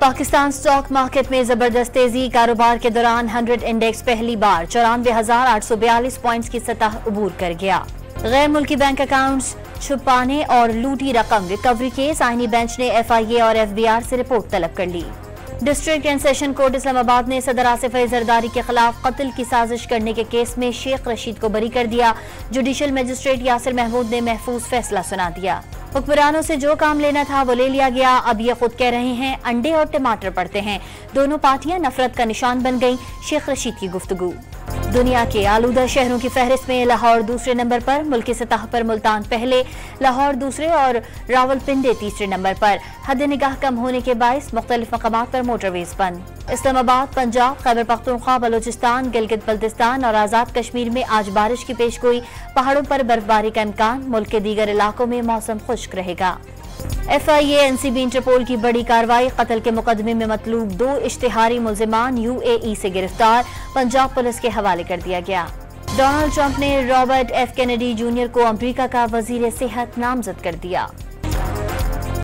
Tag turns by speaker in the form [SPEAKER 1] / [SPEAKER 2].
[SPEAKER 1] Pakistan stock market में जबरदस्त तेजी। कारोबार के दौरान 100 इंडेक्स पहली बार 94,842 पॉइंट्स की सतह अबूर कर गया। गैर मुल्की बैंक अकाउंट्स छुपाने और लूटी रकम रिकवरी केस, आईनी बेंच ने FIA और FBR से रिपोर्ट तलब कर ली। District and session court Islamabad ने सदर आसिफ अली जरदारी के खिलाफ कत्ल की साजिश करने के केस में शेख रशीद को बरी कर दिया। जुडिशल मजिस्ट्रेट यासिर महमूद ने महफूज फैसला सुना दिया। हुक्मरानों से जो काम लेना था वो ले लिया गया। अब ये खुद कह रहे हैं अंडे और टमाटर पड़ते हैं। दोनों पार्टियां नफरत का निशान बन गईं। शेख रशीद की गुफ्तगू। दुनिया के आलूदा शहरों की फहरिस्त में लाहौर दूसरे नंबर पर, मुल्की सतह पर मुल्तान पहले, लाहौर दूसरे और रावलपिंडी तीसरे नंबर पर। हद निगाह कम होने के बायस मुख्तलिफ मकामात पर मोटरवेज बंद। इस्लामाबाद, पंजाब, खैबर पख्तूनख्वा, बलोचिस्तान, गिलगित बल्तिस्तान और आज़ाद कश्मीर में आज बारिश की पेशगोई। पहाड़ों पर बर्फबारी का इम्कान। मुल्क के दीगर इलाकों में मौसम खुश्क रहेगा। FIA NCB इंटरपोल की बड़ी कार्रवाई। कत्ल के मुकदमे में मतलूब 2 इश्तिहारी मुल्जिमान UAE से गिरफ्तार, पंजाब पुलिस के हवाले कर दिया गया। डोनाल्ड ट्रंप ने रॉबर्ट F. कैनेडी जूनियर को अमरीका का वजीर सेहत नामजद कर दिया।